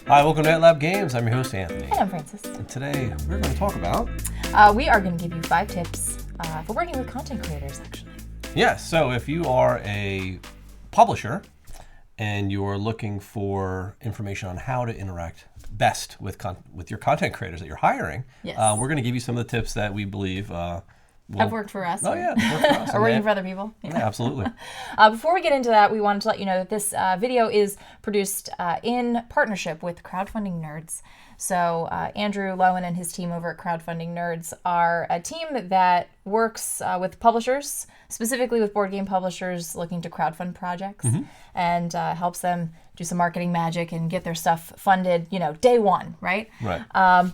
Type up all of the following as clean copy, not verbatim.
Hi, welcome to Lab Games. I'm your host, Anthony. And I'm Francis. And today we're going to talk about... we are going to give you 5 tips for working with content creators, actually. Yes, so if you are a publisher and you're looking for information on how to interact best with your content creators that you're hiring, yes. We're going to give you some of the tips that we believe... have worked for us. Oh, yeah, worked for us. Or working for other people. Yeah, absolutely. Before we get into that, we wanted to let you know that this video is produced in partnership with Crowdfunding Nerds. So Andrew Lowen and his team over at Crowdfunding Nerds are a team that works with publishers, specifically with board game publishers looking to crowdfund projects, and helps them do some marketing magic and get their stuff funded, day one, right? Right.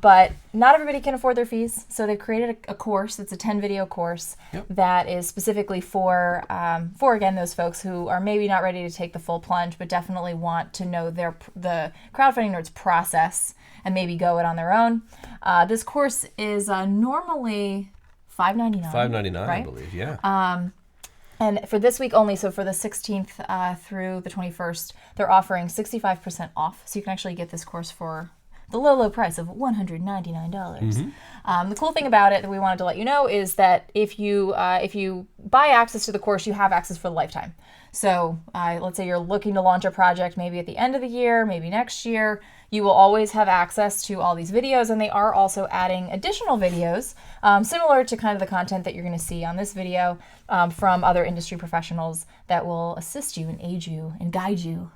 But not everybody can afford their fees, so they've created a course. It's a 10-video course that is specifically for again, those folks who are maybe not ready to take the full plunge, but definitely want to know the Crowdfunding Nerds process and maybe go it on their own. This course is normally $5.99. $5.99, right? I believe, yeah. And for this week only, so for the 16th through the 21st, they're offering 65% off. So you can actually get this course for the low price of $199. The cool thing about it that we wanted to let you know is that if you buy access to the course, you have access for the lifetime. So let's say you're looking to launch a project maybe at the end of the year, maybe next year, you will always have access to all these videos, and they are also adding additional videos similar to kind of the content that you're going to see on this video from other industry professionals that will assist you and aid you and guide you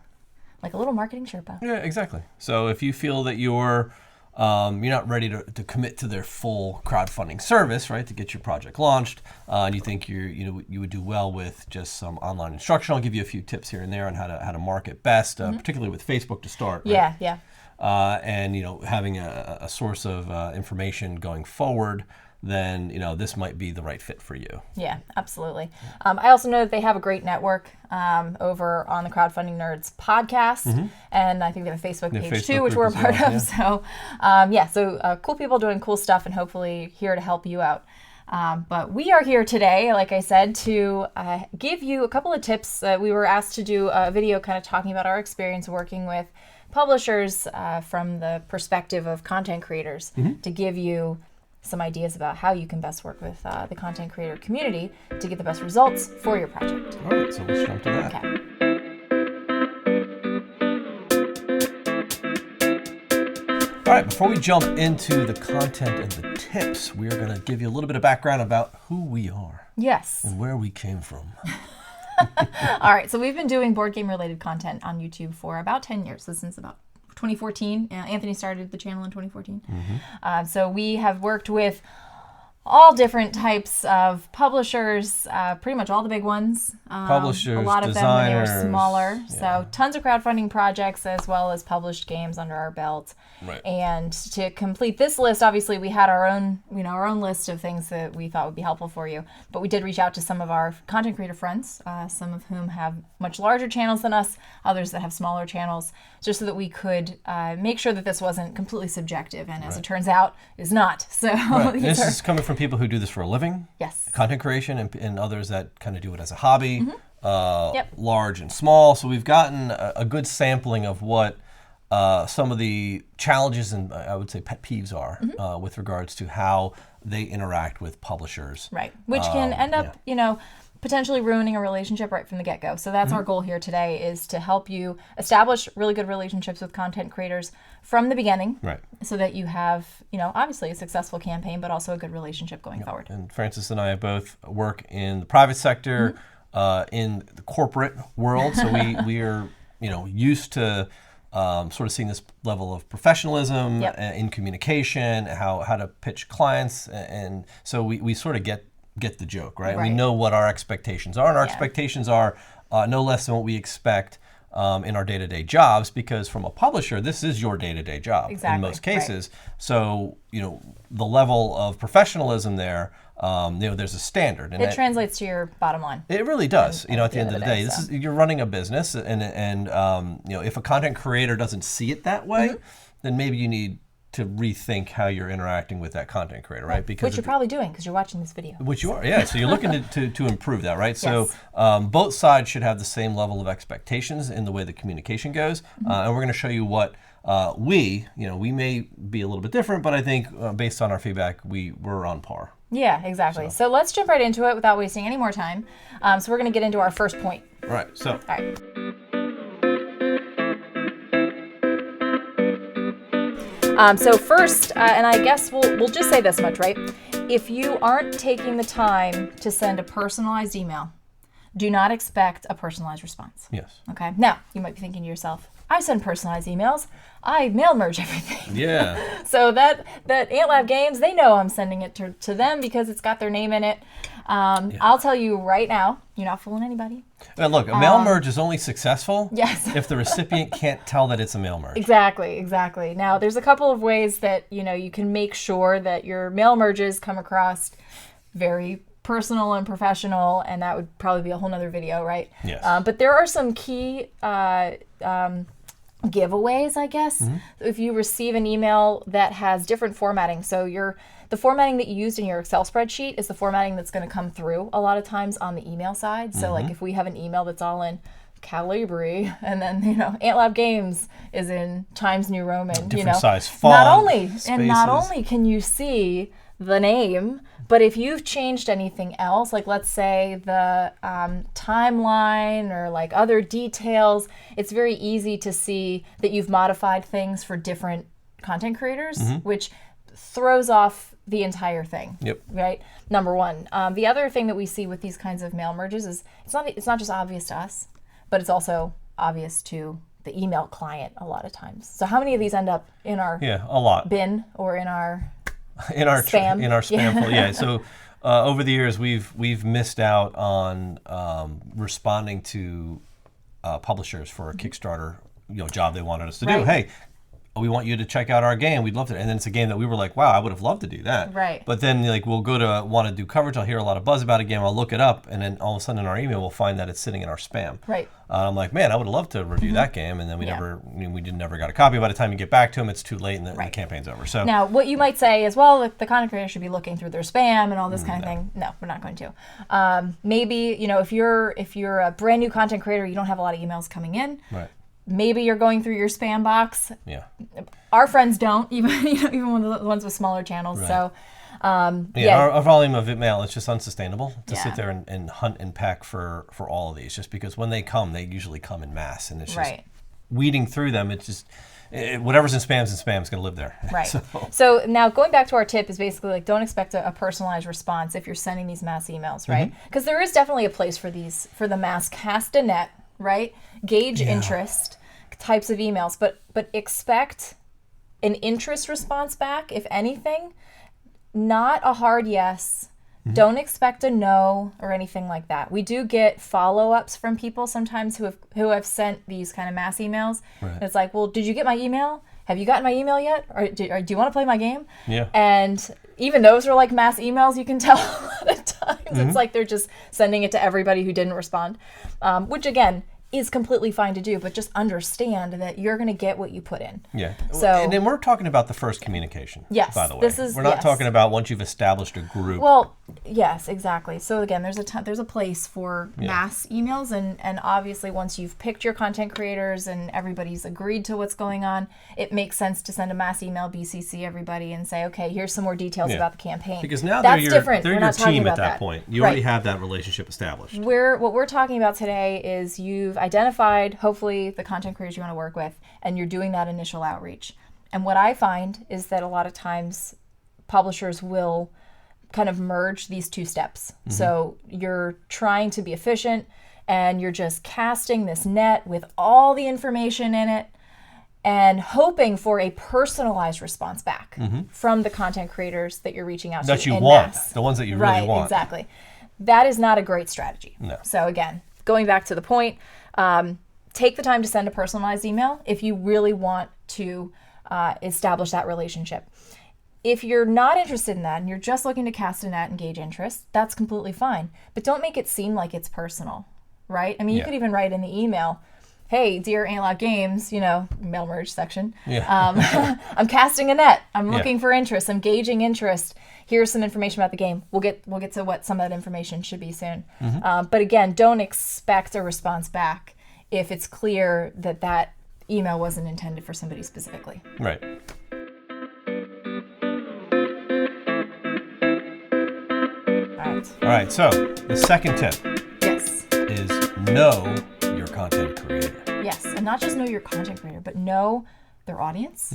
like a little marketing Sherpa. Yeah, exactly. So if you feel that you're not ready to commit to their full crowdfunding service, right, to get your project launched, and you think you would do well with just some online instruction, I'll give you a few tips here and there on how to market best, particularly with Facebook to start. Right? Yeah. And having a source of information going forward, then this might be the right fit for you. Yeah, absolutely. I also know that they have a great network over on the Crowdfunding Nerds podcast, and I think they have a Facebook page too, which we're a part of. Yeah. So cool people doing cool stuff, and hopefully here to help you out. But we are here today, like I said, to give you a couple of tips. We were asked to do a video kind of talking about our experience working with publishers from the perspective of content creators, to give you some ideas about how you can best work with the content creator community to get the best results for your project. All right, so let's jump to that. Okay. All right, before we jump into the content and the tips, we're going to give you a little bit of background about who we are. Yes. And where we came from. All right, so we've been doing board game related content on YouTube for about 10 years, so since about 2014. Anthony started the channel in 2014. So we have worked with all different types of publishers, pretty much all the big ones. Publishers, a lot of designers, them when they were smaller. Yeah. So tons of crowdfunding projects as well as published games under our belt. Right. And to complete this list, obviously we had our own list of things that we thought would be helpful for you. But we did reach out to some of our content creator friends, some of whom have much larger channels than us, others that have smaller channels, just so that we could make sure that this wasn't completely subjective. And as it turns out, is not. So this is coming from people who do this for a living, yes, content creation, and others that kind of do it as a hobby, large and small. So we've gotten a good sampling of what some of the challenges and I would say pet peeves are with regards to how they interact with publishers. Right, which can end up, potentially ruining a relationship right from the get-go. So that's our goal here today, is to help you establish really good relationships with content creators from the beginning, right, so that you have, obviously a successful campaign, but also a good relationship going forward. And Francis and I both work in the private sector, in the corporate world, so we are, used to sort of seeing this level of professionalism in communication, how to pitch clients, and so we sort of get the joke, right? We know what our expectations are, and our expectations are no less than what we expect in our day-to-day jobs, because from a publisher, this is your day-to-day job in most cases. Right. So, the level of professionalism there, there's a standard. And it translates to your bottom line. It really does. At the end of the day, this is, you're running a business, and if a content creator doesn't see it that way, then maybe you need to rethink how you're interacting with that content creator, right? Because which you're probably doing because you're watching this video. Which you are, yeah. So you're looking to improve that, right? Yes. So both sides should have the same level of expectations in the way the communication goes, and we're going to show you what we may be a little bit different, but I think based on our feedback, we're on par. Yeah, exactly. So let's jump right into it without wasting any more time. So we're going to get into our first point. All right. So. All right. So first, and I guess we'll just say this much, right? If you aren't taking the time to send a personalized email, do not expect a personalized response. Yes. Okay. Now, you might be thinking to yourself, I send personalized emails. I mail merge everything. Yeah. So that Ant Lab Games, they know I'm sending it to them because it's got their name in it. I'll tell you right now, you're not fooling anybody. And look, a mail merge is only successful if the recipient can't tell that it's a mail merge. Exactly. Now, there's a couple of ways that you can make sure that your mail merges come across very personal and professional, and that would probably be a whole nother video, right? Yes. But there are some key giveaways, I guess. Mm-hmm. If you receive an email that has different formatting, so the formatting that you used in your Excel spreadsheet is the formatting that's going to come through a lot of times on the email side. So like if we have an email that's all in Calibri, and then Ant Lab Games is in Times New Roman, different size font, not only can you see the name, but if you've changed anything else, like let's say the timeline or like other details, it's very easy to see that you've modified things for different content creators, which throws off the entire thing. Yep. Right? Number one. The other thing that we see with these kinds of mail merges is it's not just obvious to us, but it's also obvious to the email client a lot of times. So how many of these end up in our a lot bin or in our spam? In our spam folder. Yeah. So over the years, we've missed out on responding to publishers for a Kickstarter job they wanted us to do. Hey, we want you to check out our game. We'd love to. And then it's a game that we were like, wow, I would have loved to do that. Right. But then we'll go to want to do coverage. I'll hear a lot of buzz about a game. I'll look it up, and then all of a sudden in our email, we'll find that it's sitting in our spam. Right. I'm like, man, I would have loved to review that game, and then we never got a copy. By the time you get back to them, it's too late, and the campaign's over. So now, what you might say is, well, the content creator should be looking through their spam and all this kind of thing. No, we're not going to. Maybe if you're a brand new content creator, you don't have a lot of emails coming in. Right. Maybe you're going through your spam box. Yeah. Our friends don't, even one of the ones with smaller channels. Right. So, our volume of mail, it's just unsustainable to sit there and hunt and pack for all of these. Just because when they come, they usually come in mass, and it's just weeding through them. It's just whatever's in spam's going to live there. Right. So now going back to our tip is basically like, don't expect a personalized response if you're sending these mass emails, right? Because there is definitely a place for the mass castanet, right? Gauge interest types of emails, but expect an interest response back, if anything, not a hard yes. Don't expect a no or anything like that. We do get follow-ups from people sometimes who have sent these kind of mass emails. Right. It's like, well, did you get my email? Have you gotten my email yet? Or do you want to play my game? Yeah. And even those are like mass emails, you can tell a lot of times. It's like they're just sending it to everybody who didn't respond, which again, is completely fine to do, but just understand that you're going to get what you put in. Yeah. So, and then we're talking about the first communication. Yes. By the way, we're not talking about once you've established a group. Well, yes, exactly. So again, there's a place for mass emails, and obviously once you've picked your content creators and everybody's agreed to what's going on, it makes sense to send a mass email, BCC everybody, and say, okay, here's some more details about the campaign. Because now that's they're different. They're your team at that point. You already have that relationship established. What we're talking about today is you've identified, hopefully, the content creators you want to work with, and you're doing that initial outreach. And what I find is that a lot of times publishers will kind of merge these two steps. So you're trying to be efficient, and you're just casting this net with all the information in it and hoping for a personalized response back from the content creators that you're reaching out to. That you want, the ones that you really want. Right, exactly. That is not a great strategy. No. So again, going back to the point, take the time to send a personalized email if you really want to establish that relationship. If you're not interested in that and you're just looking to cast a net and gauge interest, that's completely fine. But don't make it seem like it's personal, right? I mean, you could even write in the email, hey, dear Ant Lab Games, mail merge section. Yeah. I'm casting a net. I'm looking for interest. I'm gauging interest. Here's some information about the game. We'll get to what some of that information should be soon. But again, don't expect a response back if it's clear that email wasn't intended for somebody specifically. Right. All right, so the second tip is know your content creator. Yes, and not just know your content creator, but know their audience,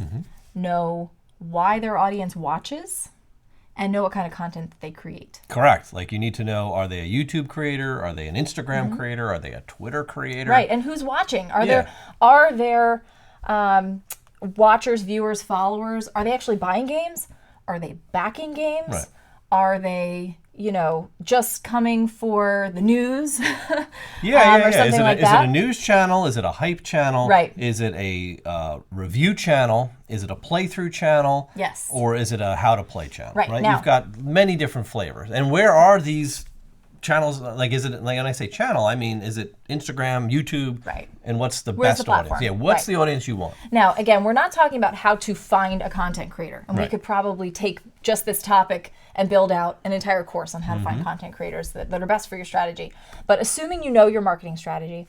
know why their audience watches, and know what kind of content that they create. Correct. Like you need to know, are they a YouTube creator? Are they an Instagram creator? Are they a Twitter creator? Right, and who's watching? Are there watchers, viewers, followers? Are they actually buying games? Are they backing games? Right. Are they, just coming for the news? Or Is something it like is that? it a news channel? Is it a hype channel? Right. Is it a review channel? Is it a playthrough channel? Yes. Or is it a how to play channel? Right. Now, you've got many different flavors. And where are these channels? Like, is it, like when I say channel, I mean, is it Instagram, YouTube? Right. And what's the Where's best the audience? platform? Yeah, what's the audience you want? Now, again, we're not talking about how to find a content creator. And we could probably take just this topic and build out an entire course on how to find content creators that are best for your strategy. But assuming you know your marketing strategy,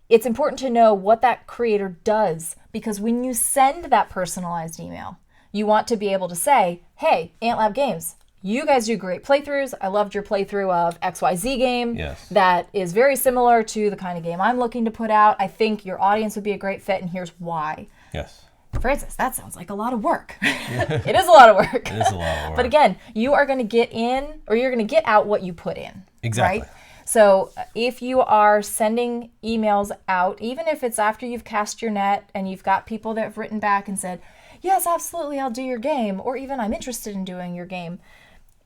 it's important to know what that creator does, because when you send that personalized email, you want to be able to say, hey, AntLab Games, you guys do great playthroughs. I loved your playthrough of XYZ game. Yes. That is very similar to the kind of game I'm looking to put out. I think your audience would be a great fit, and here's why. Yes. Francis, that sounds like a lot of work. It is a lot of work. It is a lot of work. But again, you are going to get in, or you're going to get out what you put in. Exactly. Right? So if you are sending emails out, even if it's after you've cast your net and you've got people that have written back and said, yes, absolutely, I'll do your game, or even I'm interested in doing your game.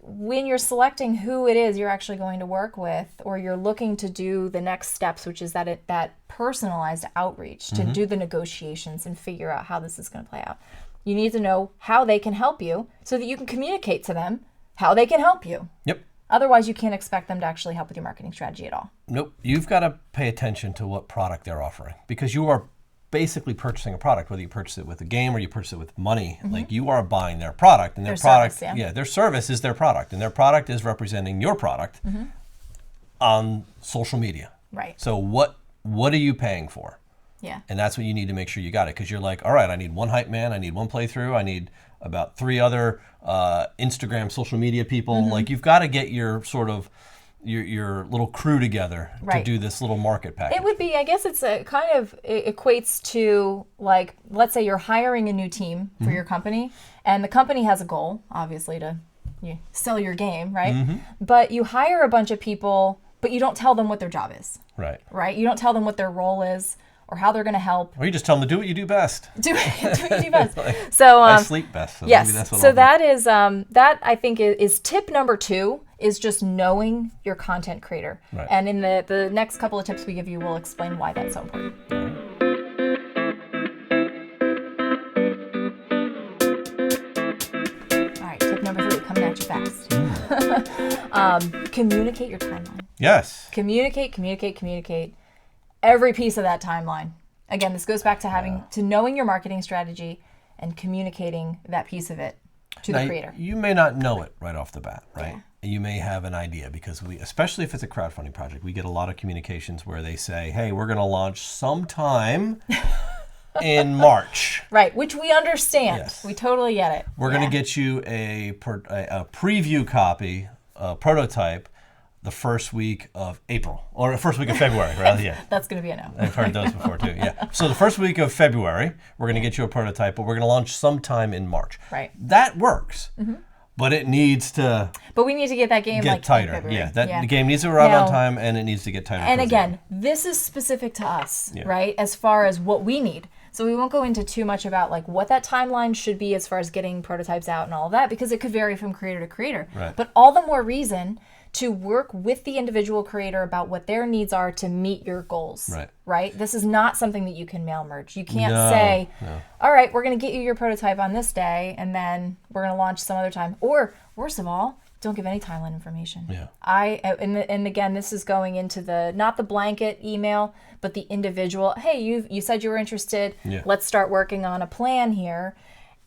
When you're selecting who it is you're actually going to work with, or you're looking to do the next steps, which is that personalized outreach to do the negotiations and figure out how this is going to play out, you need to know how they can help you so that you can communicate to them how they can help you. Yep. Otherwise, you can't expect them to actually help with your marketing strategy at all. Nope. You've got to pay attention to what product they're offering, because you are basically purchasing a product, whether you purchase it with a game or you purchase it with money. Like, you are buying their product, and their product, service, their service is their product, and their product is representing your product on social media. Right. So what are you paying for? Yeah. And that's what you need to make sure you got it, because you're like, all right, I need one hype man, I need one playthrough, I need about 3 other Instagram social media people. Like, you've got to get your sort of your little crew together to do this little market package. It would be, I guess it's a kind of, it equates to, like, let's say you're hiring a new team for your company, and the company has a goal, obviously, to sell your game, right? But you hire a bunch of people, but you don't tell them what their job is. Right. Right? You don't tell them what their role is or how they're going to help. Or you just tell them to do what you do best. Do what you do best. So I sleep best. So yes. Maybe that's what So I'll that is that I think is tip number 2, is just knowing your content creator. Right. And in the next couple of tips we give you, we'll explain why that's so important. All right, tip number 3, coming at you fast. Communicate your timeline. Yes. Communicate. Every piece of that timeline. Again, this goes back to to knowing your marketing strategy and communicating that piece of it to the creator. You may not know it right off the bat, right? Yeah. You may have an idea, because especially if it's a crowdfunding project, we get a lot of communications where they say, hey, we're going to launch sometime in March. Right, which we understand. Yes. We totally get it. We're going to get you a preview copy, a prototype, the first week of April, or the first week of February, right? Yeah. That's going to be a no. I've heard those before too, yeah. So the first week of February, we're going to get you a prototype, but we're going to launch sometime in March. Right. That works, but it needs to But we need to get that game get tighter. The game needs to arrive on time, and it needs to get tighter. And again, this is specific to us, right? As far as what we need. So we won't go into too much about like what that timeline should be as far as getting prototypes out and all of that, because it could vary from creator to creator. Right. But all the more reason to work with the individual creator about what their needs are to meet your goals. Right? This is not something that you can mail merge. You can't say, all right, we're going to get you your prototype on this day, and then we're going to launch some other time. Or, worst of all, don't give any timeline information. Yeah. And again, this is going into not the blanket email, but the individual. Hey, you said you were interested. Yeah. Let's start working on a plan here.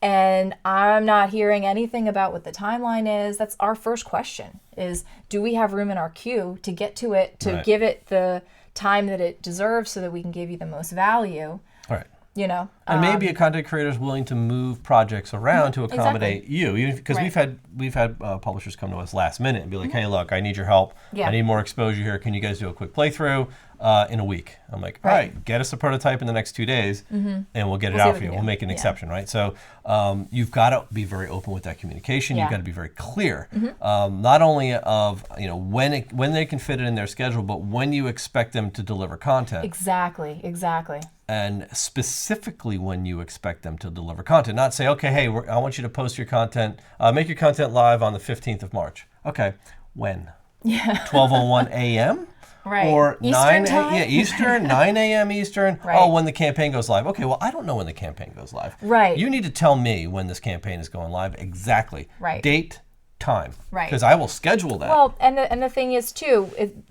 And I'm not hearing anything about what the timeline is. That's our first question, is do we have room in our queue to get to it, to give it the time that it deserves so that we can give you the most value? All right. And maybe a content creator is willing to move projects around to accommodate you, because we've had publishers come to us last minute and be like, hey, look, I need your help. I need more exposure here. Can you guys do a quick playthrough in a week? I'm like, all right, get us a prototype in the next 2 days, and we'll get it out for you. We'll make an exception, right? So you've got to be very open with that communication. You've got to be very clear, not only of when they can fit it in their schedule, but when you expect them to deliver content. Exactly. And specifically when you expect them to deliver content. Not say, okay, hey, I want you to post your content, make your content live on the 15th of March. Okay, when? 12:01 a.m.? Right. Or Eastern time? Eastern, 9 a.m. Eastern. Right. Oh, when the campaign goes live. Okay, well, I don't know when the campaign goes live. Right. You need to tell me when this campaign is going live exactly. Right. Date, time. Right. Because I will schedule that. Well, and the thing is, too,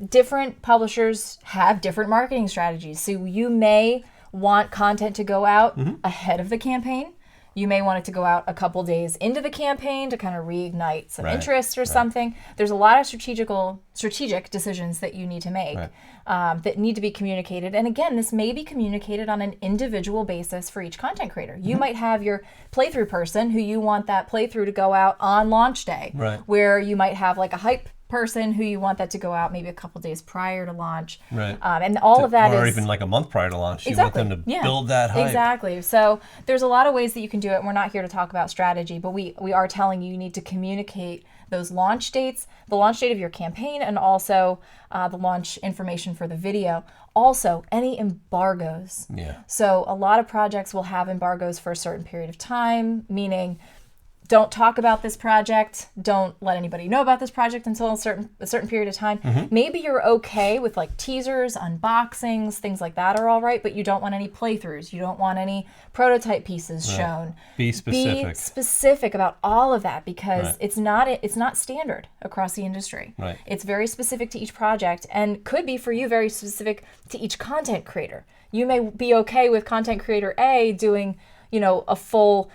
different publishers have different marketing strategies. So you may want content to go out ahead of the campaign. You may want it to go out a couple days into the campaign to kind of reignite some interest or something. There's a lot of strategic decisions that you need to make that need to be communicated. And again, this may be communicated on an individual basis for each content creator. You might have your playthrough person who you want that playthrough to go out on launch day, where you might have like a hype person who you want that to go out maybe a couple days prior to launch. And all of that or is... even like a month prior to launch. Exactly. You want them to build that hype. Exactly. So there's a lot of ways that you can do it. And we're not here to talk about strategy, but we are telling you need to communicate those launch dates, the launch date of your campaign, and also the launch information for the video. Also, any embargoes. So a lot of projects will have embargoes for a certain period of time, meaning don't talk about this project, don't let anybody know about this project until a certain period of time. Maybe you're okay with like teasers, unboxings, things like that are all right, but you don't want any playthroughs. You don't want any prototype pieces shown. Be specific. Be specific about all of that, because it's not standard across the industry. It's very specific to each project, and could be for you very specific to each content creator. You may be okay with content creator A doing, a full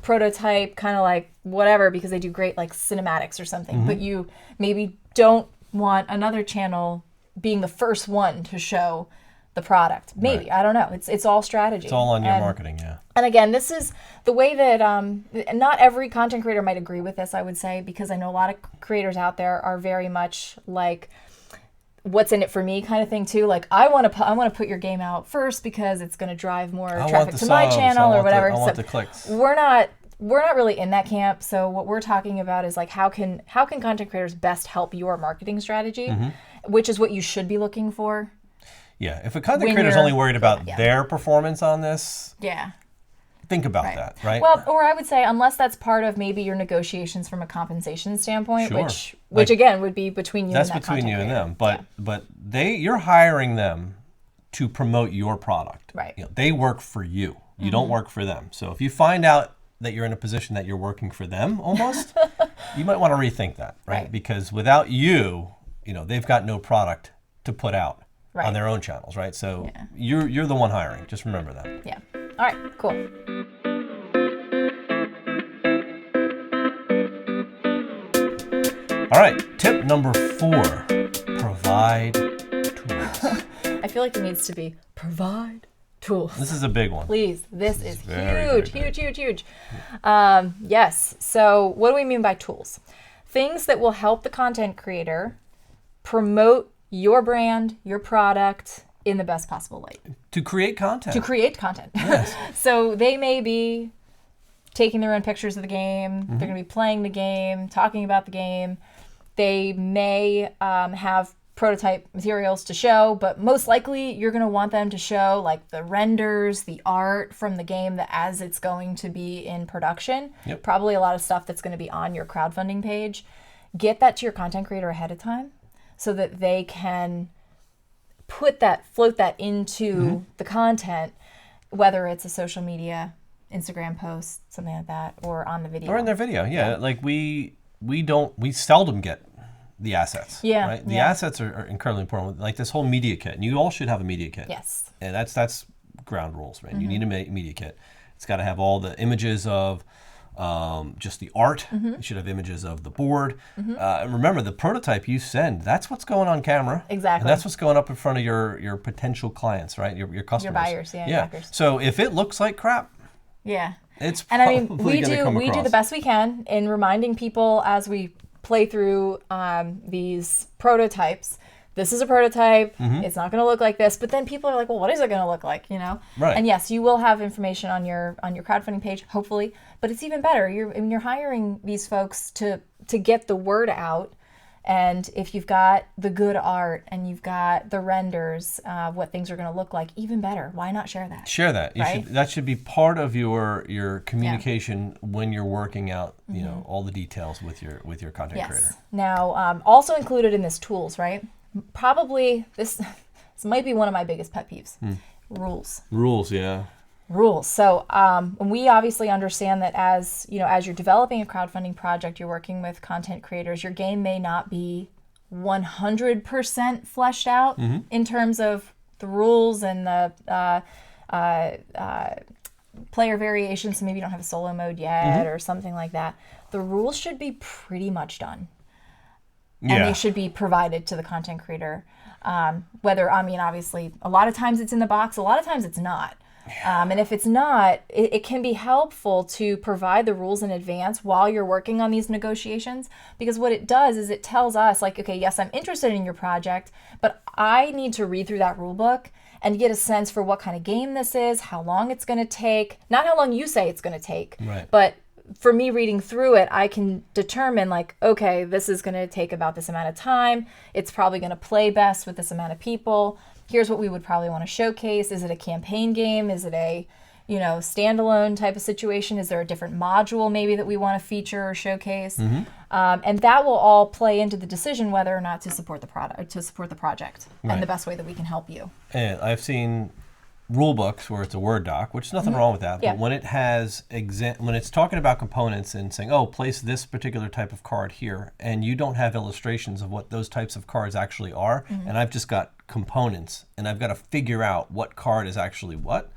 prototype, kind of like whatever, because they do great like cinematics or something, but you maybe don't want another channel being the first one to show the product. Maybe, I don't know. It's all strategy. It's all on your marketing, And again, this is the way that not every content creator might agree with this, I would say, because I know a lot of creators out there are very much like, what's in it for me kind of thing too. Like, I want to put your game out first because it's going to drive more traffic to my channel or whatever. I want the clicks. We're not really in that camp. So what we're talking about is like, how can content creators best help your marketing strategy, which is what you should be looking for. If a content creator is only worried about their performance on this, think about that, right? Well, or I would say, unless that's part of maybe your negotiations from a compensation standpoint, which again would be between you and that content creator. That's between you and them. But you're hiring them to promote your product. They work for you. You don't work for them. So if you find out that you're in a position that you're working for them almost, you might want to rethink that, right? Because without you, they've got no product to put out on their own channels, right? So you're the one hiring. Just remember that. All right, cool. All right, tip number 4, provide tools. I feel like it needs to be provide tools. This is a big one. Please, this is huge. Yes, so what do we mean by tools? Things that will help the content creator promote your brand, your product, in the best possible light. To create content. Yes. So they may be taking their own pictures of the game. They're going to be playing the game, talking about the game. They may have prototype materials to show, but most likely you're going to want them to show like the renders, the art from the game that as it's going to be in production. Probably a lot of stuff that's going to be on your crowdfunding page. Get that to your content creator ahead of time so that they can float that into the content, whether it's a social media, Instagram post, something like that, or on the video. Or in their video, Like we seldom get the assets. Right? The assets are incredibly important. Like this whole media kit, and you all should have a media kit. Yes. And that's ground rules, right? You need a media kit. It's got to have all the images of just the art. You should have images of the board. And remember, the prototype you send, that's what's going on camera. Exactly. And that's what's going up in front of your potential clients, right? Your customers. Your buyers, yeah. Backers. So if it looks like crap, it's and I mean, probably gonna come we do across. the best we can in reminding people as we play through these prototypes. This is a prototype. It's not going to look like this. But then people are like, well, what is it going to look like? You know? Right. And yes, you will have information on your crowdfunding page, hopefully. But it's even better. You're hiring these folks to get the word out. And if you've got the good art and you've got the renders of what things are going to look like, even better. Why not share that? Share that. Right? That should be part of your communication when you're working out, you know, all the details with your content creator. Now, also included in this tools, right? Probably this might be one of my biggest pet peeves. Rules. Rules, yeah. Rules. So we obviously understand that as you're developing a crowdfunding project, you're working with content creators, your game may not be 100% fleshed out in terms of the rules and the player variations. So maybe you don't have a solo mode yet or something like that. The rules should be pretty much done. Yeah. And they should be provided to the content creator. Obviously, a lot of times it's in the box, a lot of times it's not. And if it's not, it can be helpful to provide the rules in advance while you're working on these negotiations. Because what it does is it tells us, like, okay, yes, I'm interested in your project, but I need to read through that rule book and get a sense for what kind of game this is, how long it's going to take, not how long you say it's going to take, but for me reading through it, I can determine like, okay, this is going to take about this amount of time. It's probably going to play best with this amount of people. Here's what we would probably want to showcase. Is it a campaign game? Is it a, standalone type of situation? Is there a different module maybe that we want to feature or showcase? And that will all play into the decision whether or not to support the product, to support the project, and the best way that we can help you. And I've seen rule books where it's a Word doc, which is nothing wrong with that. But when it has when it's talking about components and saying, oh, place this particular type of card here, and you don't have illustrations of what those types of cards actually are, and I've just got components, and I've got to figure out what card is actually what,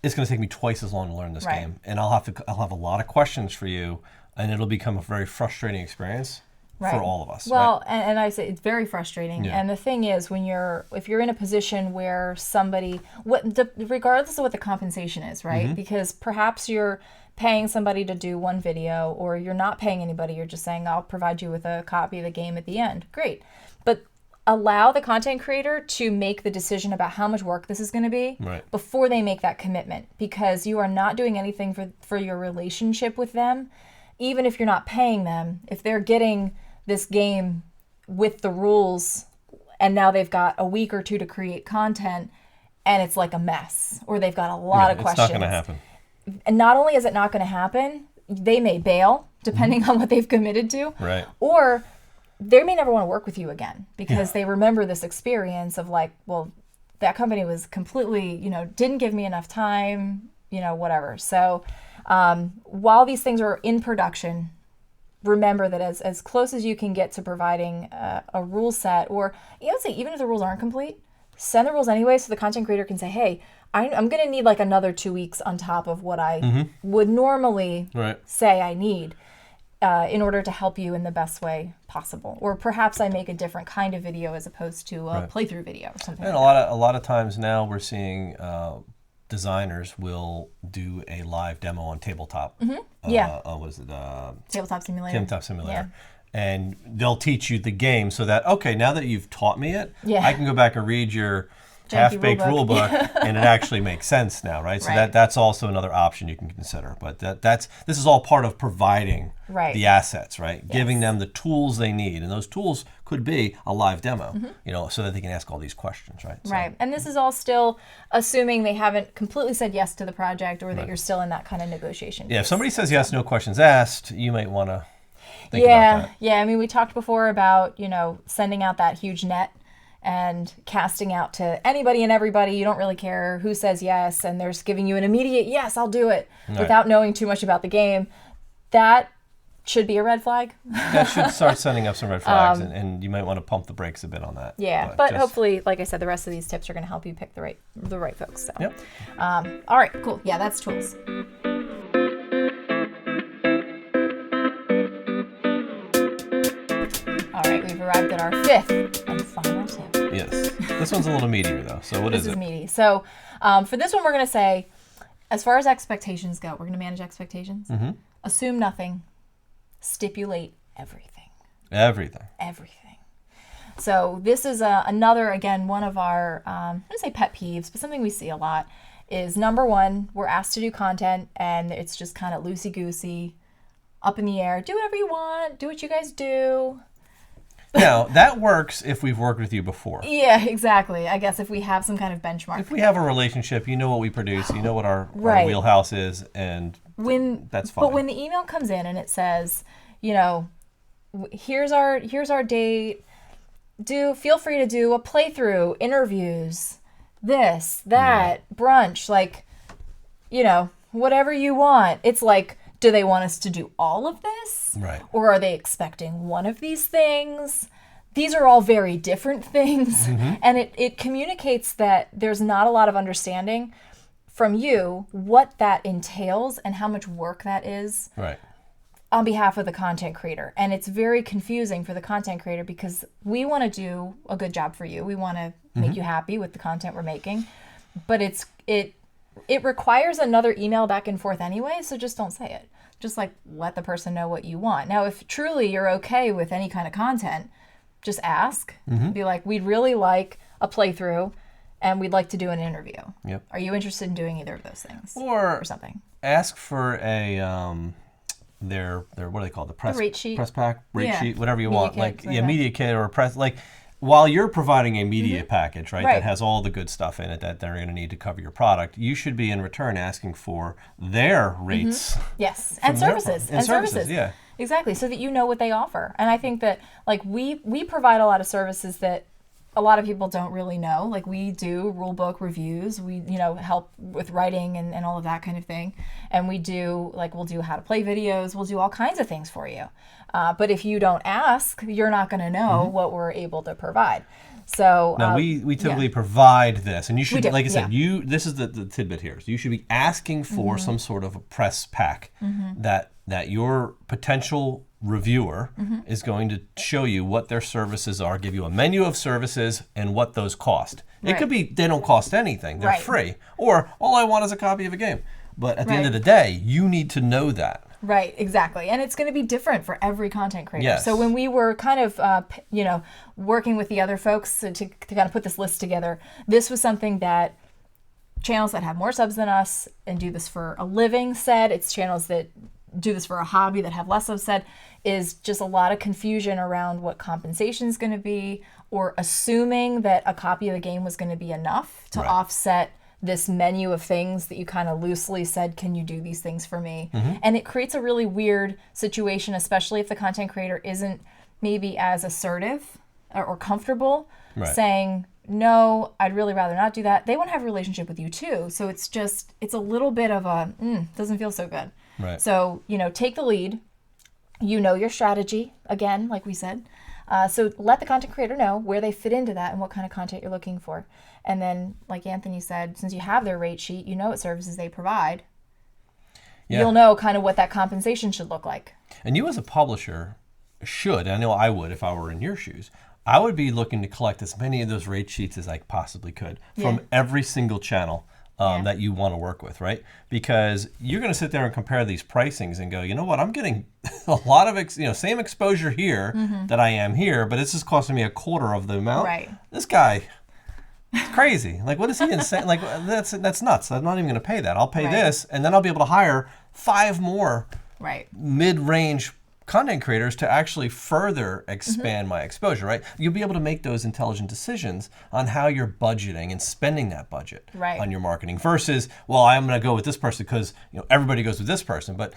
it's going to take me twice as long to learn this game, and I'll have a lot of questions for you, and it'll become a very frustrating experience. For all of us. Well, and I say it's very frustrating. Yeah. And the thing is, if you're in a position where somebody, regardless of what the compensation is, right? Because perhaps you're paying somebody to do one video, or you're not paying anybody. You're just saying, I'll provide you with a copy of the game at the end. Great. But allow the content creator to make the decision about how much work this is going to be before they make that commitment, because you are not doing anything for your relationship with them. Even if you're not paying them, if they're getting this game with the rules and now they've got a week or two to create content and it's like a mess, or they've got a lot of questions. It's not going to happen. And not only is it not going to happen, they may bail depending on what they've committed to. Right. Or they may never want to work with you again because they remember this experience of like, well, that company was completely, didn't give me enough time, whatever. So while these things are in production, remember that as close as you can get to providing a rule set, or even if the rules aren't complete, send the rules anyway so the content creator can say, hey, I'm going to need like another 2 weeks on top of what I would normally say I need in order to help you in the best way possible. Or perhaps I make a different kind of video as opposed to a playthrough video or something. And like a lot of times now we're seeing designers will do a live demo on tabletop. What is it? Tabletop Simulator. Tabletop Simulator. And they'll teach you the game so that, okay, now that you've taught me it, I can go back and read your half-baked rule book and it actually makes sense now, right? So that's also another option you can consider. But this is all part of providing the assets, right? Yes. Giving them the tools they need. And those tools could be a live demo, so that they can ask all these questions, right? So, right. And this is all still assuming they haven't completely said yes to the project, or that you're still in that kind of negotiation. Yeah, if somebody says yes, no questions asked, you might want to think about that. Yeah, I mean, we talked before about, sending out that huge net and casting out to anybody and everybody. You don't really care who says yes, and they're just giving you an immediate yes, I'll do it, without knowing too much about the game. That should be a red flag. That should start sending up some red flags, and you might want to pump the brakes a bit on that. Yeah, but hopefully, like I said, the rest of these tips are going to help you pick the right folks. So. All right, cool. Yeah, that's tools. arrived at our fifth and final tip. Yes. This one's a little meatier, though. So what is it? This is meaty. So for this one, we're going to say, as far as expectations go, we're going to manage expectations. Mm-hmm. Assume nothing. Stipulate everything. Everything. So this is another, again, one of our, I'm going to say pet peeves, but something we see a lot is, number one, we're asked to do content and it's just kind of loosey-goosey, up in the air. Do whatever you want. Do what you guys do. Now, that works if we've worked with you before. Yeah, exactly. I guess if we have some kind of benchmark. If we have a relationship, you know what we produce, you know what our wheelhouse is, and that's fine. But when the email comes in and it says, you know, here's our date, feel free to do a playthrough, interviews, this, that, brunch, like, you know, whatever you want. It's like, do they want us to do all of this? Right. Or are they expecting one of these things? These are all very different things. Mm-hmm. And it communicates that there's not a lot of understanding from you what that entails and how much work that is on behalf of the content creator. And it's very confusing for the content creator because we want to do a good job for you. We want to make you happy with the content we're making. But it requires another email back and forth anyway, so just don't say it. Just like let the person know what you want. Now, if truly you're okay with any kind of content, just ask. Be like, we'd really like a playthrough and we'd like to do an interview. Yep. Are you interested in doing either of those things? Or something. Ask for a their what do they call it? The rate sheet. Press pack, rate sheet, whatever you want. Kit, media kit or a press, like, while you're providing a media package, right, that has all the good stuff in it that they're going to need to cover your product, you should be in return asking for their rates. Yes, and services. And services, yeah. Exactly, so that you know what they offer. And I think that, like, we provide a lot of services that a lot of people don't really know. Like, we do rule book reviews. We, help with writing and all of that kind of thing. And we do, we'll do how to play videos. We'll do all kinds of things for you. But if you don't ask, you're not going to know what we're able to provide. So now we typically provide this, and you should, like I said, this is the tidbit here. So you should be asking for some sort of a press pack that your potential reviewer is going to show you what their services are, give you a menu of services and what those cost. It could be they don't cost anything, they're free, or all I want is a copy of a game. But at the end of the day, you need to know that. Right, exactly. And it's going to be different for every content creator. Yes. So when we were kind of, working with the other folks to kind of put this list together, this was something that channels that have more subs than us and do this for a living said, it's channels that do this for a hobby that have less subs said, is just a lot of confusion around what compensation is going to be, or assuming that a copy of the game was going to be enough to offset this menu of things that you kind of loosely said, can you do these things for me? And it creates a really weird situation, especially if the content creator isn't maybe as assertive or comfortable saying, no, I'd really rather not do that. They want to have a relationship with you too. So it's a little bit of a, doesn't feel so good. Right. So, take the lead. You know your strategy, again, like we said. So let the content creator know where they fit into that and what kind of content you're looking for. And then, like Anthony said, since you have their rate sheet, you know what services they provide. Yeah. You'll know kind of what that compensation should look like. And you as a publisher should, I know I would if I were in your shoes, I would be looking to collect as many of those rate sheets as I possibly could from every single channel that you want to work with, right? Because you're going to sit there and compare these pricings and go, you know what, I'm getting a lot of, same exposure here that I am here, but this is costing me a quarter of the amount. Right. This guy, it's crazy. Like, what is he insane? Like, that's nuts. I'm not even going to pay that. I'll pay this, and then I'll be able to hire 5 more mid-range content creators to actually further expand my exposure, right? You'll be able to make those intelligent decisions on how you're budgeting and spending that budget on your marketing versus, well, I'm going to go with this person because everybody goes with this person. But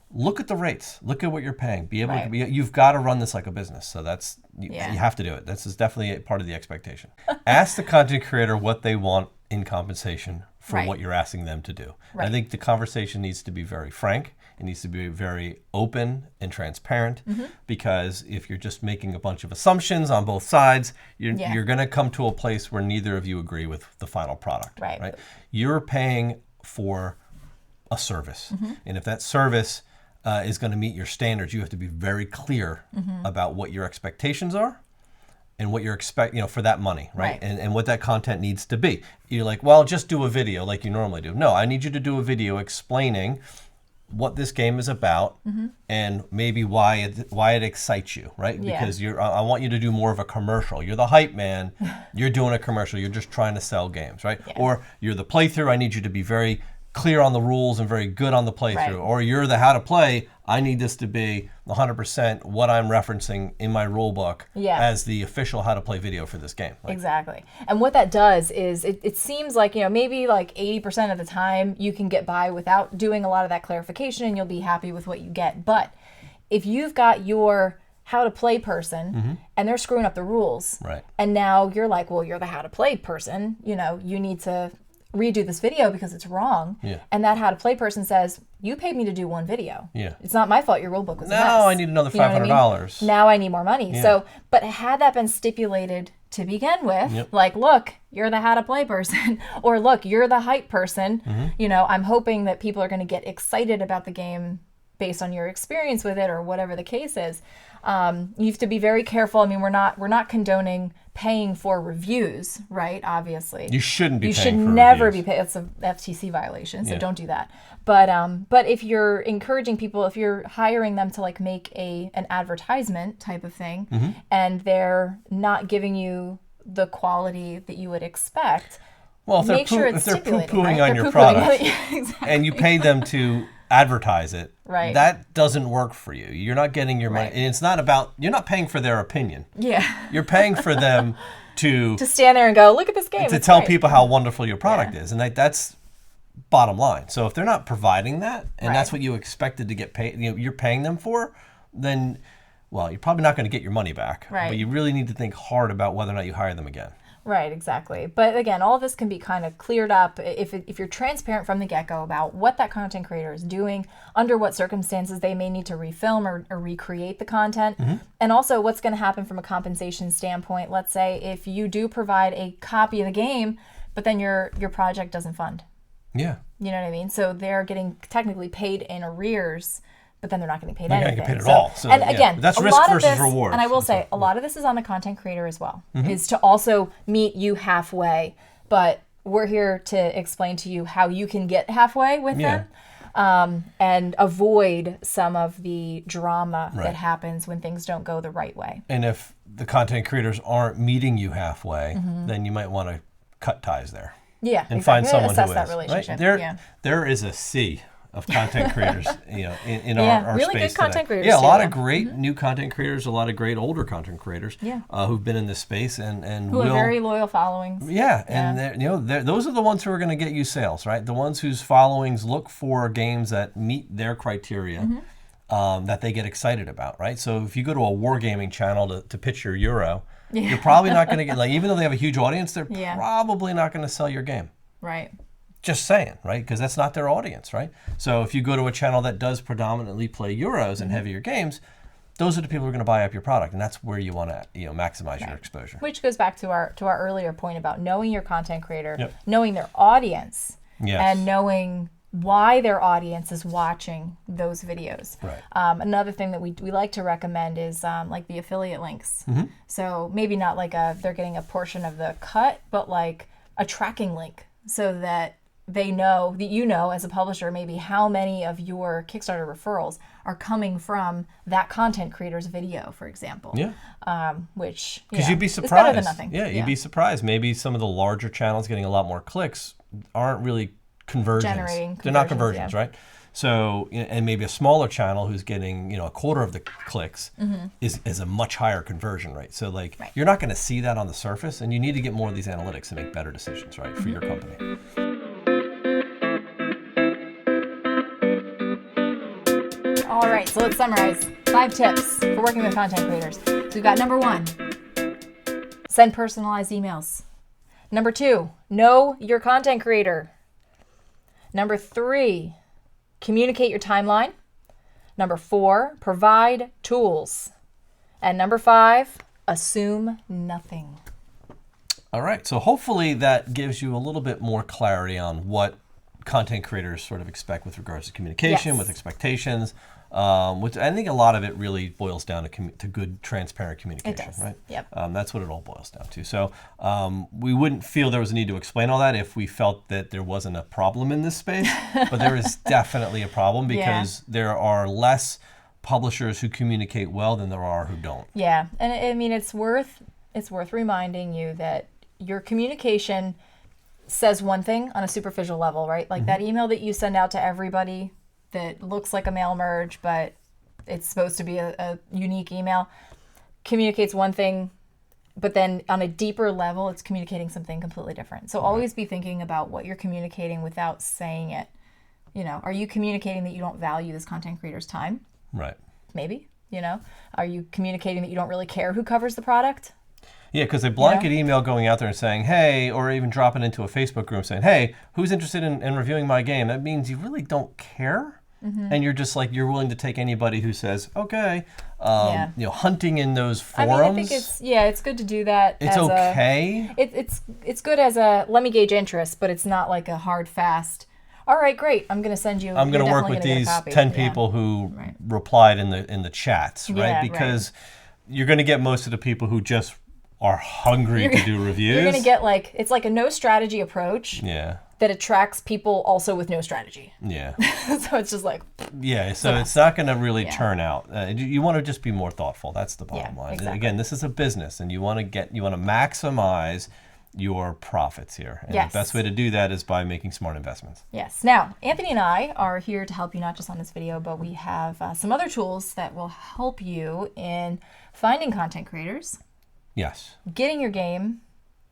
look at the rates. Look at what you're paying. Be able to be. You've got to run this like a business. So that's you have to do it. This is definitely a part of the expectation. Ask the content creator what they want in compensation for what you're asking them to do. I think the conversation needs to be very frank. It needs to be very open and transparent because if you're just making a bunch of assumptions on both sides, you're going to come to a place where neither of you agree with the final product. Right? You're paying for a service. And if that service is going to meet your standards, you have to be very clear about what your expectations are and what you're expecting, for that money, right? Right. And what that content needs to be. You're like, well, just do a video like you normally do. No, I need you to do a video explaining what this game is about and maybe why it excites you, right? Yeah. Because I want you to do more of a commercial. You're the hype man. You're doing a commercial. You're just trying to sell games, right? Yeah. Or you're the playthrough. I need you to be very clear on the rules and very good on the playthrough. Right. Or you're the how to play. I need this to be 100% what I'm referencing in my rule book as the official how to play video for this game. Like, exactly. And what that does is it seems like, maybe like 80% of the time you can get by without doing a lot of that clarification and you'll be happy with what you get. But if you've got your how to play person and they're screwing up the rules, right. and now you're like, well, you're the how to play person, you need to redo this video because it's wrong. Yeah. And that how to play person says, you paid me to do one video. Yeah. It's not my fault your rule book was a mess. Now I need another $500. You know what I mean? Now I need more money. Yeah. So, but had that been stipulated to begin with, like, look, you're the how to play person, or look, you're the hype person, I'm hoping that people are going to get excited about the game based on your experience with it or whatever the case is. You have to be very careful. I mean, we're not condoning paying for reviews, right? Obviously, you shouldn't be. You paying should for never reviews. be paid. It's a FTC violation, so don't do that. But if you're encouraging people, if you're hiring them to like make an advertisement type of thing, and they're not giving you the quality that you would expect, well, if make sure if it's they're stipulated, poo-pooing right? on They're your poo-pooing product, exactly. and you pay them to advertise it, Right. that doesn't work for you. You're not getting your money. Right. And it's not about, you're not paying for their opinion. Yeah. You're paying for them to stand there and go, look at this game. to It's tell great. people how wonderful your product is. And that's bottom line. So if they're not providing that, and that's what you expected to get paid, you're paying them for, then, well, you're probably not going to get your money back. Right. But you really need to think hard about whether or not you hire them again. Right, exactly. But again, all of this can be kind of cleared up if you're transparent from the get-go about what that content creator is doing, under what circumstances they may need to refilm or recreate the content, and also what's going to happen from a compensation standpoint. Let's say if you do provide a copy of the game, but then your project doesn't fund. Yeah. You know what I mean? So they're getting technically paid in arrears, but then they're not getting paid They're not anything. getting paid at all. So, and yeah. again, That's a risk lot of versus this, reward. And I will say, a lot of this is on the content creator as well, is to also meet you halfway. But we're here to explain to you how you can get halfway with them, and avoid some of the drama that happens when things don't go the right way. And if the content creators aren't meeting you halfway, then you might want to cut ties there. Yeah, and find someone assess who that is. relationship. Right? There is a sea of content creators, in our really space good content today. creators. Yeah, a too, lot though. of great new content creators, a lot of great older content creators, who've been in this space and who have very loyal followings. Yeah, and those are the ones who are going to get you sales, right? The ones whose followings look for games that meet their criteria. That they get excited about, right? So if you go to a wargaming channel to pitch your Euro, you're probably not going to get, even though they have a huge audience, they're probably not going to sell your game. Right. Just saying, right? Because that's not their audience, right? So if you go to a channel that does predominantly play Euros and heavier games, those are the people who are going to buy up your product, and that's where you want to maximize your exposure. Which goes back to our earlier point about knowing your content creator, knowing their audience, and knowing why their audience is watching those videos. Right. Another thing that we like to recommend is like the affiliate links. So maybe not like they're getting a portion of the cut, but like a tracking link so that they know, that as a publisher, maybe how many of your Kickstarter referrals are coming from that content creator's video, for example. Yeah. Which, because you'd be surprised. It's better than nothing. Yeah, you'd be surprised. Maybe some of the larger channels getting a lot more clicks aren't really conversions. They're not conversions, right? So, and maybe a smaller channel who's getting, a quarter of the clicks is a much higher conversion rate. So, you're not going to see that on the surface, and you need to get more of these analytics to make better decisions, right, for your company. All right, so let's summarize 5 tips for working with content creators. So we've got number 1, send personalized emails. Number 2, know your content creator. Number 3, communicate your timeline. Number 4, provide tools. And number 5, assume nothing. All right, so hopefully that gives you a little bit more clarity on what content creators sort of expect with regards to communication, with expectations, which I think a lot of it really boils down to good, transparent communication. It does. Right? Yep. That's what it all boils down to. So we wouldn't feel there was a need to explain all that if we felt that there wasn't a problem in this space, but there is definitely a problem because there are less publishers who communicate well than there are who don't. Yeah, and I mean it's worth reminding you that your communication says one thing on a superficial level, right? Like that email that you send out to everybody that looks like a mail merge, but it's supposed to be a unique email, communicates one thing, but then on a deeper level, it's communicating something completely different. So always be thinking about what you're communicating without saying it. Are you communicating that you don't value this content creator's time? Right. Maybe, Are you communicating that you don't really care who covers the product? Yeah, because a blanket email going out there and saying, hey, or even dropping into a Facebook group saying, hey, who's interested in reviewing my game? That means you really don't care. And you're just like, you're willing to take anybody who says, okay, hunting in those forums. I think it's good to do that. It's okay. It's good as a, let me gauge interest, but it's not like a hard, fast, all right, great, I'm going to send you. I'm going to work with these 10 people who replied in the chats, right? Yeah, because you're going to get most of the people who just are hungry to do reviews. You're going to get it's like a no strategy approach. Yeah. That attracts people also with no strategy. Yeah. So it's just like. Yeah, so it's not going to really turn out. You want to just be more thoughtful. That's the bottom line. Exactly. Again, this is a business, and you want to maximize your profits here. And the best way to do that is by making smart investments. Yes. Now, Anthony and I are here to help you not just on this video, but we have some other tools that will help you in finding content creators. Yes. Getting your game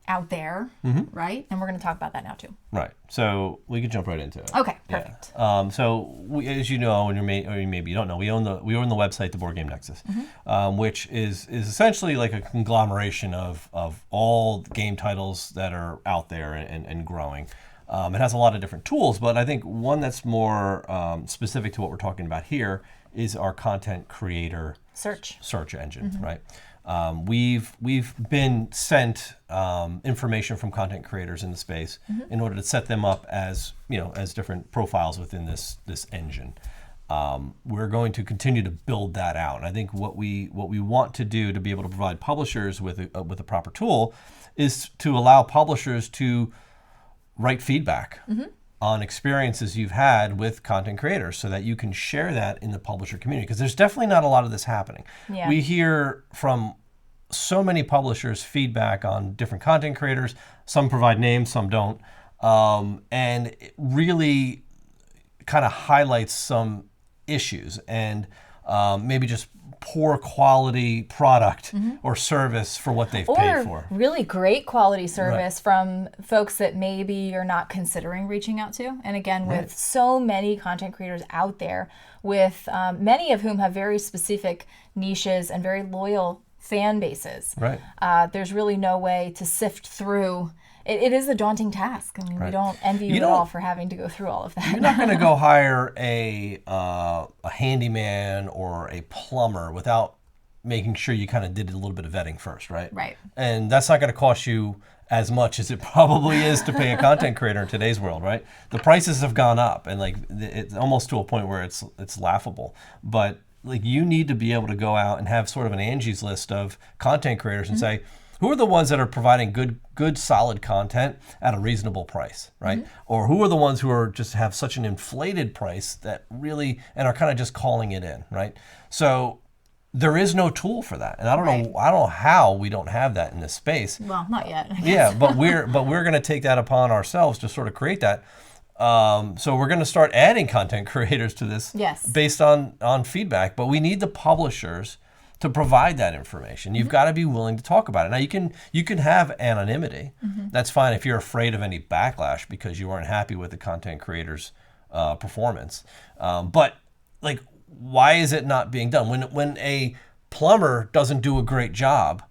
out there, right? And we're going to talk about that now too. Right. So we could jump right into it. Okay, perfect. Yeah. So we, as you know, or maybe you don't know, we own the website, the Board Game Nexus, which is essentially like a conglomeration of all game titles that are out there and growing. It has a lot of different tools, but I think one that's more specific to what we're talking about here is our content creator search engine, right? We've been sent information from content creators in the space in order to set them up as as different profiles within this engine. We're going to continue to build that out, and I think what we want to do to be able to provide publishers with a proper tool is to allow publishers to write feedback on experiences you've had with content creators so that you can share that in the publisher community, because there's definitely not a lot of this happening. Yeah. We hear from so many publishers feedback on different content creators. Some provide names, some don't. And it really kind of highlights some issues and maybe just poor quality product or service for what they've paid for. Or really great quality service from folks that maybe you're not considering reaching out to. And again, with so many content creators out there, with many of whom have very specific niches and very loyal fan bases. Right. There's really no way to sift through. It is a daunting task. I mean, we don't envy you at all for having to go through all of that. You're not going to go hire a handyman or a plumber without making sure you kind of did a little bit of vetting first, right? Right. And that's not going to cost you as much as it probably is to pay a content creator in today's world, right? The prices have gone up, and it's almost to a point where it's laughable. But you need to be able to go out and have sort of an Angie's List of content creators and say, who are the ones that are providing good, solid content at a reasonable price, right? Or who are the ones who are just have such an inflated price that really, and are kind of just calling it in, right? So there is no tool for that, and I don't know how we don't have that in this space. Well, not yet. Yeah, but we're going to take that upon ourselves to sort of create that. So we're going to start adding content creators to this based on feedback, but we need the publishers to provide that information. You've got to be willing to talk about it. Now you can have anonymity. That's fine if you're afraid of any backlash because you weren't happy with the content creator's performance. But why is it not being done? When a plumber doesn't do a great job,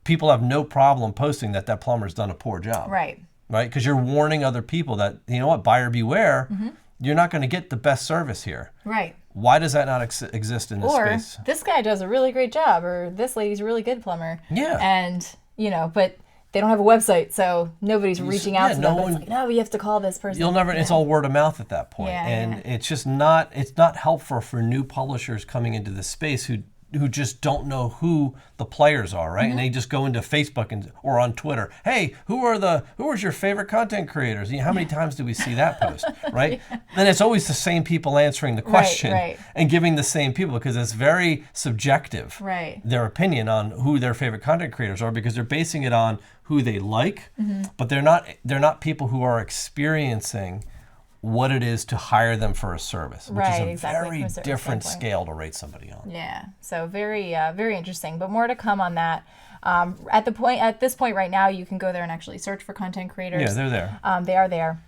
people have no problem posting that plumber's done a poor job. Right. Right? Because you're warning other people that, buyer beware, you're not going to get the best service here. Right. Why does that not exist in this space? Or this guy does a really great job, or this lady's a really good plumber. Yeah. And, but they don't have a website, so nobody's reaching out to them. But it's like, no, you have to call this person. You'll never. It's all word of mouth at that point, and it's just not. It's not helpful for new publishers coming into this space who just don't know who the players are, right? And they just go into Facebook or on Twitter. Hey, who was your favorite content creators? How many times do we see that post, right? Then it's always the same people answering the question and giving the same people, because it's very subjective, their opinion on who their favorite content creators are, because they're basing it on who they like, but they're not people who are experiencing what it is to hire them for a service, which is a very different scale to rate somebody on. Yeah, so very very interesting, but more to come on that. At this point right now, you can go there and actually search for content creators. Yeah, they're there. They are there.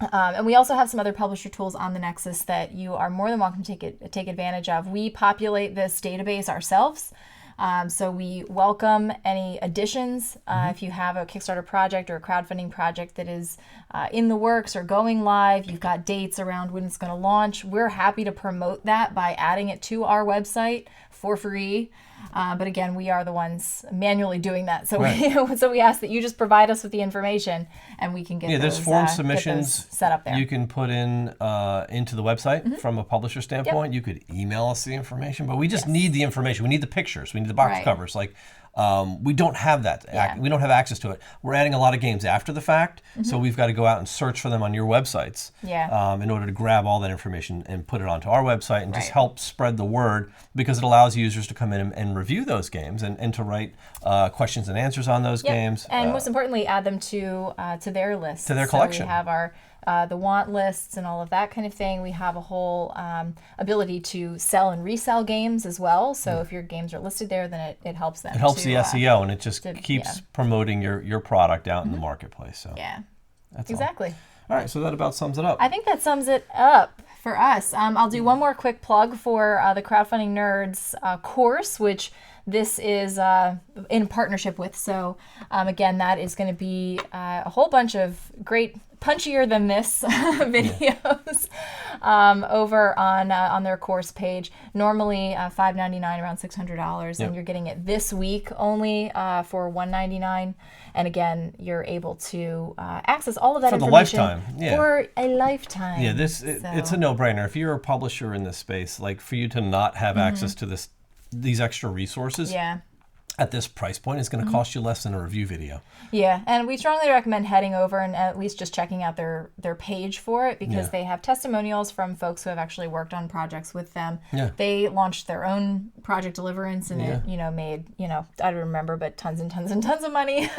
And we also have some other publisher tools on the Nexus that you are more than welcome to take advantage of. We populate this database ourselves. So we welcome any additions. If you have a Kickstarter project or a crowdfunding project that is in the works or going live, you've got dates around when it's going to launch, we're happy to promote that by adding it to our website for free. But again, we are the ones manually doing that. So we ask that you just provide us with the information, and we can get there's form submissions set up there. You can put in into the website from a publisher standpoint. You could email us the information, but we just need the information. We need the pictures. We need the box covers. Like we don't have that. We don't have access to it. We're adding a lot of games after the fact, so we've got to go out and search for them on your websites in order to grab all that information and put it onto our website and just help spread the word, because it allows users to come in and review those games and to write questions and answers on those games. And most importantly, add them to their list. To their collection. So we have our the want lists and all of that kind of thing. We have a whole ability to sell and resell games as well. So if your games are listed there, then it helps them. It helps the SEO, and it just keeps promoting your product out in the marketplace. So that's exactly. All right, so that about sums it up. I think that sums it up for us. I'll do one more quick plug for the Crowdfunding Nerds course, which this is in partnership with. So again, that is going to be a whole bunch of great, punchier than this videos over on their course page. Normally $5.99, around $600, and you're getting it this week only for $199. And again, you're able to access all of that information for a lifetime. Yeah, it's a no-brainer. If you're a publisher in this space, like for you to not have access to these extra resources at this price point is going to cost you less than a review video. Yeah, and we strongly recommend heading over and at least just checking out their page for it, because they have testimonials from folks who have actually worked on projects with them. Yeah. They launched their own Project Deliverance, and it made, I don't remember, but tons and tons and tons of money,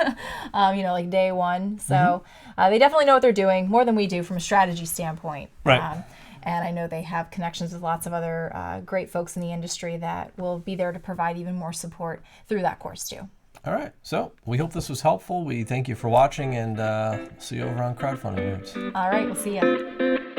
like day one. So they definitely know what they're doing, more than we do from a strategy standpoint. Right. And I know they have connections with lots of other great folks in the industry that will be there to provide even more support through that course too. All right. So we hope this was helpful. We thank you for watching, and see you over on Crowdfunding Nerds. All right. We'll see you.